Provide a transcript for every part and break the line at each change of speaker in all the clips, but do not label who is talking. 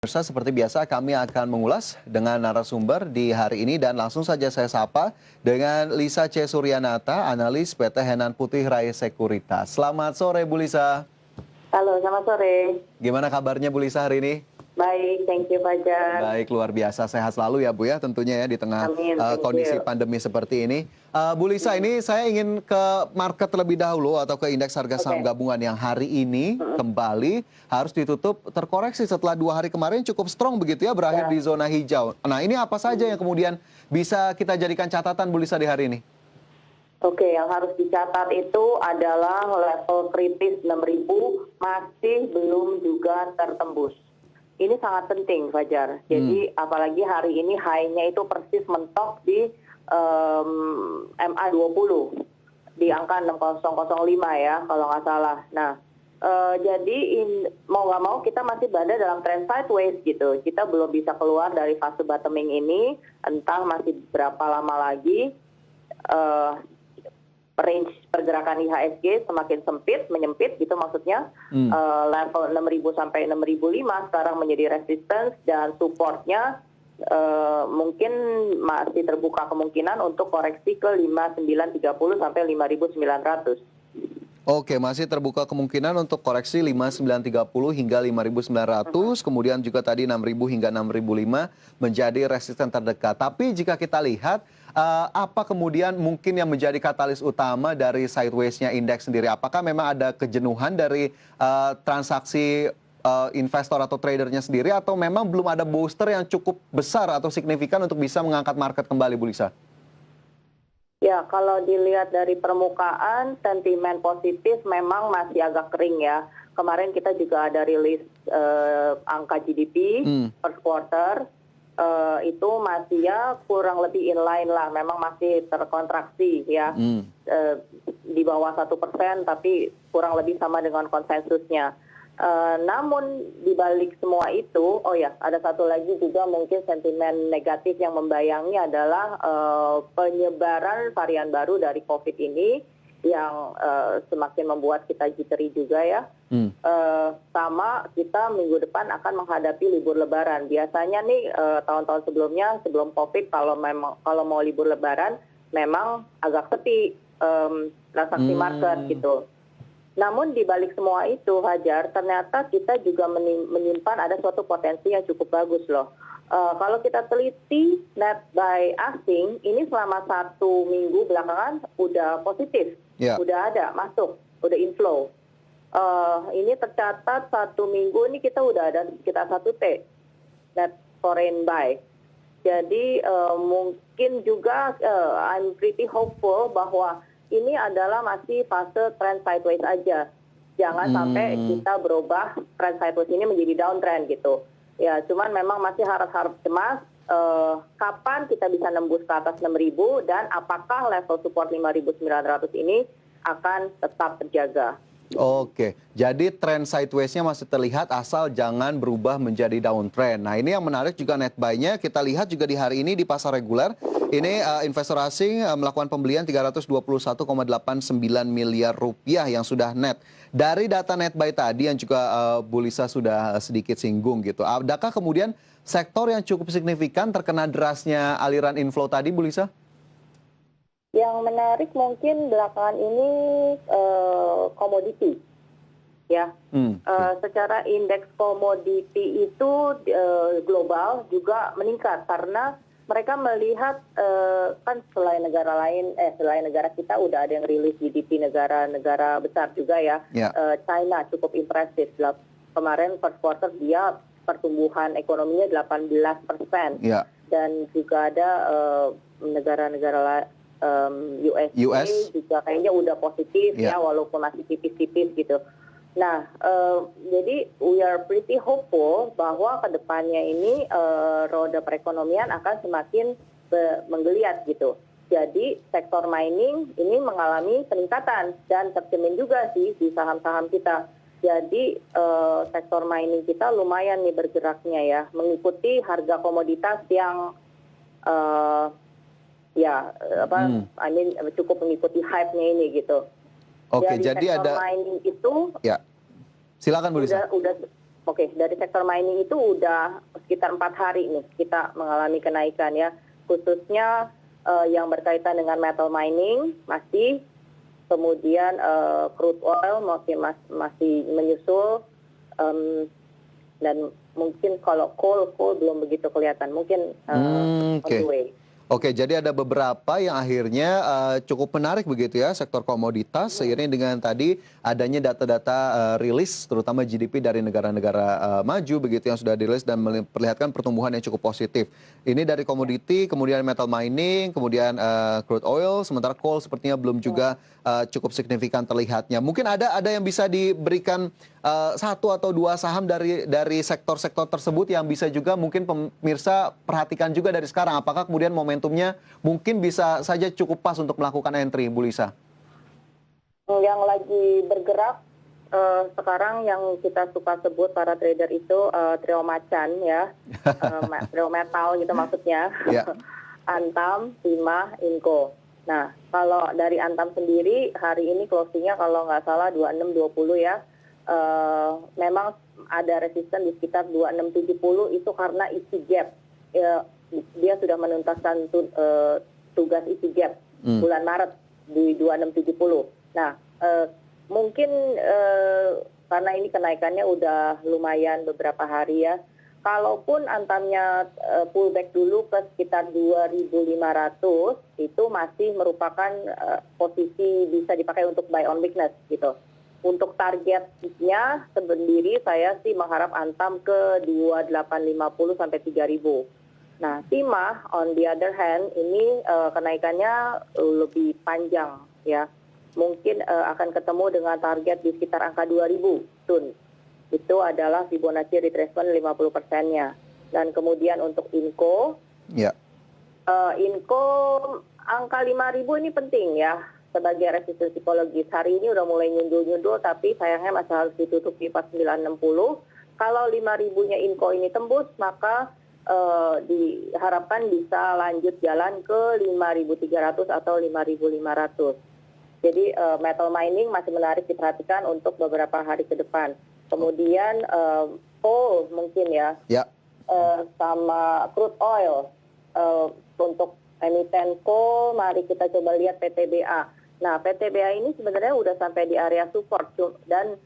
Pemirsa, seperti biasa kami akan mengulas dengan narasumber di hari ini dan langsung saja saya sapa dengan Lisa C. Suryanata, analis PT Henan Putih Rai Sekuritas. Selamat sore Bu Lisa.
Halo, selamat sore.
Gimana kabarnya Bu Lisa hari ini?
Baik, thank you Fajar.
Baik, luar biasa. Sehat selalu ya Bu ya tentunya ya di tengah
Amin, thank
kondisi
you.
pandemi seperti ini. Bu Lisa, ini saya ingin ke market terlebih dahulu atau ke indeks harga saham
Oke.
gabungan yang hari ini kembali harus ditutup terkoreksi setelah 2 hari kemarin cukup strong begitu ya, berakhir
Ya.
di zona hijau. Nah, ini apa saja yang kemudian bisa kita jadikan catatan Bu Lisa di hari ini?
Oke, yang harus dicatat itu adalah level kritis 6.000 masih belum juga tertembus. Ini sangat penting, Fajar. Jadi apalagi hari ini high-nya itu persis mentok di MA20 di angka 6005 ya, kalau nggak salah. Nah, jadi mau nggak mau kita masih berada dalam trend sideways gitu. Kita belum bisa keluar dari fase bottoming ini, entah masih berapa lama lagi. Range pergerakan IHSG semakin menyempit gitu maksudnya. Level 6.000 sampai 6.005 sekarang menjadi resistance dan supportnya mungkin masih terbuka kemungkinan untuk koreksi ke 5930 sampai 5.900.
Oke, masih terbuka kemungkinan untuk koreksi 5930 hingga 5900, kemudian juga tadi 6000 hingga 6005 menjadi resisten terdekat. Tapi jika kita lihat, apa kemudian mungkin yang menjadi katalis utama dari sideways-nya indeks sendiri? Apakah memang ada kejenuhan dari transaksi investor atau tradernya sendiri, atau memang belum ada booster yang cukup besar atau signifikan untuk bisa mengangkat market kembali, Bu Lisa?
Ya, kalau dilihat dari permukaan, sentimen positif memang masih agak kering ya. Kemarin kita juga ada rilis angka GDP first quarter, itu masih ya kurang lebih inline lah, memang masih terkontraksi ya, di bawah 1%, tapi kurang lebih sama dengan konsensusnya. Namun dibalik semua itu, oh ya, ada satu lagi juga mungkin sentimen negatif yang membayangi adalah penyebaran varian baru dari COVID ini yang semakin membuat kita jittery juga ya. Sama kita minggu depan akan menghadapi libur Lebaran. Biasanya nih tahun-tahun sebelumnya sebelum COVID kalau mau libur Lebaran memang agak sepi transaksi market gitu. Namun di balik semua itu, Hajar, ternyata kita juga menyimpan ada suatu potensi yang cukup bagus loh. Kalau kita teliti net buy asing, ini selama 1 minggu belakangan udah positif, udah ada masuk, udah inflow. Ini tercatat 1 minggu ini kita udah ada sekitar 1T net foreign buy. Jadi mungkin juga I'm pretty hopeful bahwa ini adalah masih fase trend sideways aja. Jangan sampai kita berubah trend sideways ini menjadi downtrend gitu. Ya, cuman memang masih harap-harap cemas kapan kita bisa nembus ke atas 6.000 dan apakah level support 5.900 ini akan tetap terjaga.
Oke, jadi tren sideways-nya masih terlihat asal jangan berubah menjadi downtrend. Nah, ini yang menarik juga net buy-nya. Kita lihat juga di hari ini di pasar reguler, ini investor asing melakukan pembelian 321,89 miliar rupiah yang sudah net. Dari data net buy tadi yang juga Bu Lisa sudah sedikit singgung gitu. Adakah kemudian sektor yang cukup signifikan terkena derasnya aliran inflow tadi, Bu Lisa?
Yang menarik mungkin belakangan ini komoditi, ya. Secara indeks komoditi itu global juga meningkat karena mereka melihat kan selain negara kita udah ada yang rilis GDP negara-negara besar juga ya. China cukup impresif. Kemarin first quarter dia pertumbuhan ekonominya 18%, dan juga ada negara-negara USA juga kayaknya udah positif ya, walaupun masih tipis-tipis gitu. Nah, jadi we are pretty hopeful bahwa kedepannya ini roda perekonomian akan semakin menggeliat gitu. Jadi sektor mining ini mengalami peningkatan dan tercermin juga sih di saham-saham kita. Jadi sektor mining kita lumayan nih bergeraknya ya, mengikuti harga komoditas yang cukup mengikuti hype-nya ini gitu.
Oke, jadi
sektor
ada
mining itu
silakan Bu Lisa.
udah Oke, dari sektor mining itu udah sekitar 4 hari nih kita mengalami kenaikan ya, khususnya yang berkaitan dengan metal mining masih, kemudian crude oil masih menyusul, dan mungkin kalau coal belum begitu kelihatan, mungkin on the way.
Oke, jadi ada beberapa yang akhirnya cukup menarik begitu ya, sektor komoditas, seiring dengan tadi adanya data-data rilis, terutama GDP dari negara-negara maju begitu yang sudah dirilis dan memperlihatkan pertumbuhan yang cukup positif. Ini dari komoditi, kemudian metal mining, kemudian crude oil, sementara coal sepertinya belum juga cukup signifikan terlihatnya. Mungkin ada yang bisa diberikan satu atau dua saham dari sektor-sektor tersebut yang bisa juga mungkin pemirsa perhatikan juga dari sekarang. Apakah kemudian momentumnya mungkin bisa saja cukup pas untuk melakukan entry, Bu Lisa?
Yang lagi bergerak sekarang yang kita suka sebut para trader itu trio macan ya, trio metal gitu maksudnya.
Ya.
Antam, Timah, Inco. Nah, kalau dari Antam sendiri hari ini closingnya kalau nggak salah 26.20 ya. Memang ada resisten di sekitar 2670 itu karena isi gap. Dia sudah menuntaskan tugas isi gap bulan Maret di 2670. Nah, mungkin karena ini kenaikannya udah lumayan beberapa hari ya. Kalaupun Antamnya pullback dulu ke sekitar 2.500, itu masih merupakan posisi bisa dipakai untuk buy on weakness gitu. Untuk targetnya sendiri saya sih mengharap Antam ke 2850 sampai 3.000. Nah, Timah on the other hand ini kenaikannya lebih panjang ya. Mungkin akan ketemu dengan target di sekitar angka 2.000 Tun. Itu adalah Fibonacci retracement 50%-nya. Dan kemudian untuk Inco, Inco angka 5.000 ini penting ya sebagai resisten psikologis. Hari ini udah mulai nyundul-nyundul, tapi sayangnya masih harus ditutup di 4960. Kalau 5.000-nya Inco ini tembus, maka diharapkan bisa lanjut jalan ke 5.300 atau 5.500. Jadi metal mining masih menarik diperhatikan untuk beberapa hari ke depan. Kemudian coal mungkin ya, sama crude oil. Untuk emiten coal, mari kita coba lihat PTBA. Nah, PTBA ini sebenarnya udah sampai di area support dan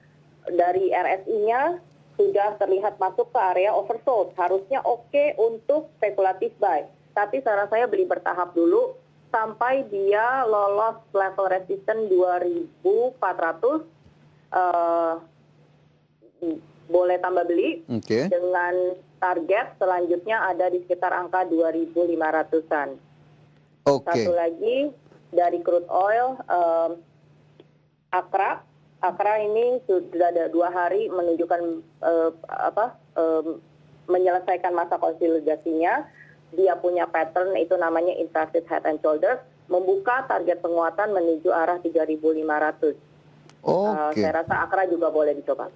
dari RSI-nya sudah terlihat masuk ke area oversold. Harusnya oke untuk spekulatif buy. Tapi saran saya beli bertahap dulu sampai dia lolos level resisten 2.400. Boleh tambah beli dengan target selanjutnya ada di sekitar angka 2.500-an. Satu lagi dari crude oil, Akra ini sudah ada 2 hari menunjukkan menyelesaikan masa konsolidasinya. Dia punya pattern itu namanya inverted head and shoulders, membuka target penguatan menuju arah 3.500. Saya rasa Akra juga boleh dicoba.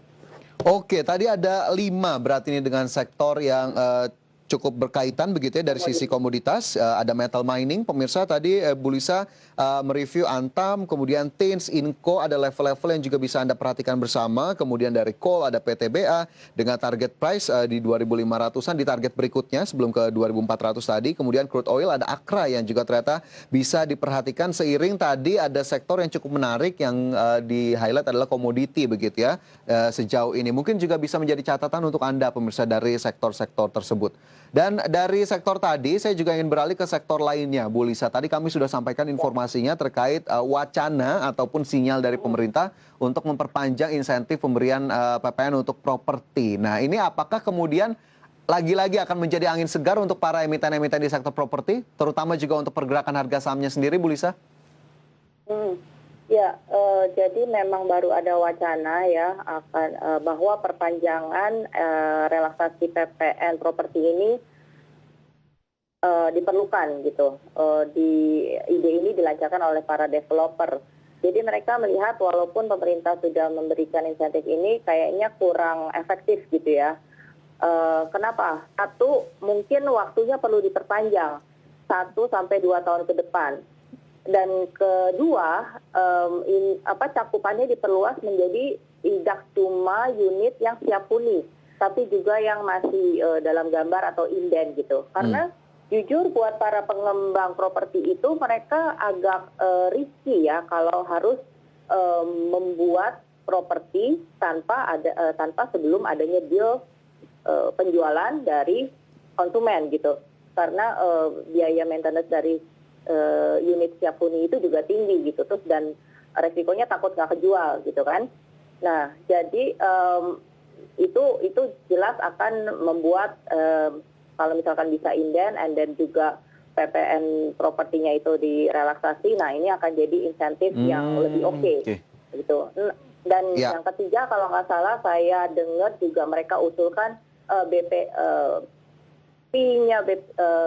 Oke, tadi ada 5 berarti ini dengan sektor yang cukup berkaitan begitu ya dari sisi komoditas. Ada metal mining, pemirsa tadi Bu Lisa mereview Antam, kemudian Tins, Inco, ada level-level yang juga bisa Anda perhatikan bersama. Kemudian dari coal ada PTBA dengan target price di 2.500-an di target berikutnya sebelum ke 2.400 tadi. Kemudian crude oil ada Akra yang juga ternyata bisa diperhatikan seiring tadi ada sektor yang cukup menarik yang di-highlight adalah komoditi begitu ya sejauh ini. Mungkin juga bisa menjadi catatan untuk Anda pemirsa dari sektor-sektor tersebut. Dan dari sektor tadi, saya juga ingin beralih ke sektor lainnya, Bu Lisa. Tadi kami sudah sampaikan informasinya terkait wacana ataupun sinyal dari pemerintah untuk memperpanjang insentif pemberian PPN untuk properti. Nah, ini apakah kemudian lagi-lagi akan menjadi angin segar untuk para emiten-emiten di sektor properti, terutama juga untuk pergerakan harga sahamnya sendiri, Bu Lisa?
Ya, jadi memang baru ada wacana ya akan bahwa perpanjangan relaksasi PPN properti ini diperlukan gitu. Ide ini dilancarkan oleh para developer. Jadi mereka melihat walaupun pemerintah sudah memberikan insentif ini kayaknya kurang efektif gitu ya. Kenapa? Satu, mungkin waktunya perlu diperpanjang 1 sampai 2 tahun ke depan. Dan kedua, cakupannya diperluas menjadi tidak cuma unit yang siap huni. tapi juga yang masih dalam gambar atau inden gitu. Karena jujur buat para pengembang properti itu mereka agak risky ya kalau harus membuat properti tanpa sebelum adanya deal penjualan dari konsumen gitu. Karena biaya maintenance dari unit siap huni itu juga tinggi gitu, terus dan resikonya takut nggak kejual gitu kan. Nah, jadi itu jelas akan membuat kalau misalkan bisa inden and then juga PPN propertinya itu direlaksasi, nah ini akan jadi insentif yang lebih oke. Gitu. Dan yang ketiga kalau nggak salah saya dengar juga mereka usulkan fee-nya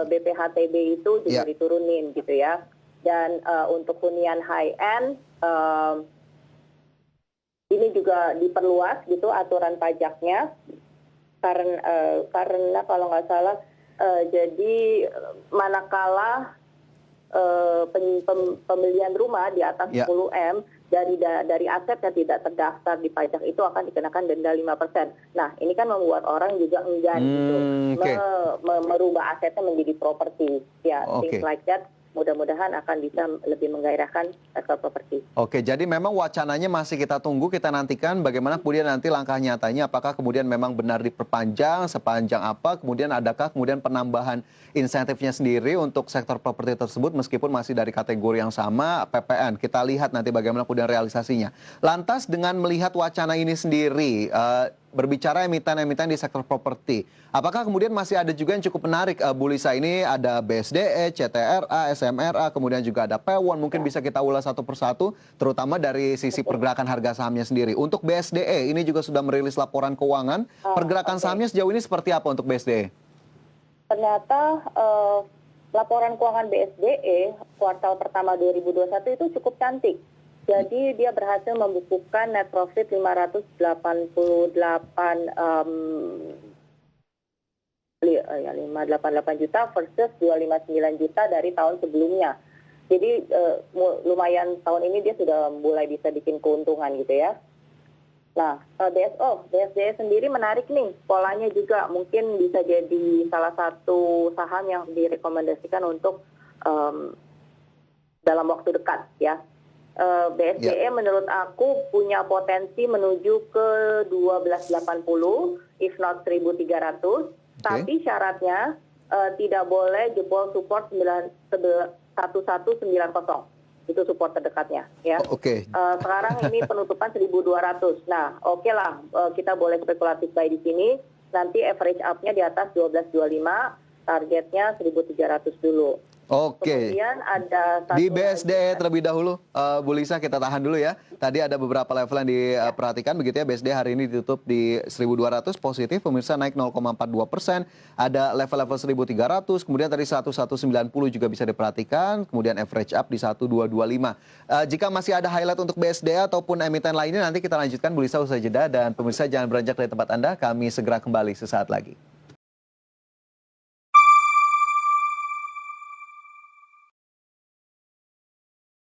BPHTB itu juga diturunin gitu ya. Dan untuk hunian high end ini juga diperluas gitu aturan pajaknya karena kalau nggak salah jadi manakala pembelian rumah di atas 10 M dari aset yang tidak terdaftar di pajak itu akan dikenakan denda 5%. Nah, ini kan membuat orang juga enggan gitu merubah asetnya menjadi properti. Ya, things like that. Mudah-mudahan akan bisa lebih menggairahkan sektor properti.
Oke, jadi memang wacananya masih kita tunggu, kita nantikan bagaimana kemudian nanti langkah nyatanya, apakah kemudian memang benar diperpanjang, sepanjang apa, kemudian adakah kemudian penambahan insentifnya sendiri untuk sektor properti tersebut meskipun masih dari kategori yang sama, PPN. Kita lihat nanti bagaimana kemudian realisasinya. Lantas dengan melihat wacana ini sendiri, berbicara emiten-emiten di sektor properti, apakah kemudian masih ada juga yang cukup menarik, Bu Lisa? Ini ada BSDE, CTRA, SMRA, kemudian juga ada Pewon, mungkin bisa kita ulas satu persatu, terutama dari sisi pergerakan harga sahamnya sendiri. Untuk BSDE, ini juga sudah merilis laporan keuangan, pergerakan sahamnya sejauh ini seperti apa untuk BSDE?
Ternyata laporan keuangan BSDE kuartal pertama 2021 itu cukup cantik. Jadi dia berhasil membukukan net profit 588 juta versus 259 juta dari tahun sebelumnya. Jadi lumayan tahun ini dia sudah mulai bisa bikin keuntungan gitu ya. Nah, BSDE sendiri menarik nih, polanya juga mungkin bisa jadi salah satu saham yang direkomendasikan untuk dalam waktu dekat ya. BSDE menurut aku punya potensi menuju ke 1280, if not 1300, tapi syaratnya tidak boleh jebol support 1190. Itu support terdekatnya ya. Sekarang ini penutupan 1200. Nah, oke lah, kita boleh spekulatif buy di sini. Nanti average up-nya di atas 1225, targetnya 1300 dulu. Kemudian ada
di BSDE terlebih dahulu, Bu Lisa, kita tahan dulu ya. Tadi ada beberapa level yang diperhatikan begitu ya. BSDE hari ini ditutup di 1200 positif, pemirsa naik 0,42%. Ada level-level 1300, kemudian tadi 1190 juga bisa diperhatikan, kemudian average up di 1225. Jika masih ada highlight untuk BSDE ataupun emiten lainnya nanti kita lanjutkan, Bu Lisa, usai jeda, dan pemirsa jangan beranjak dari tempat Anda, kami segera kembali sesaat lagi.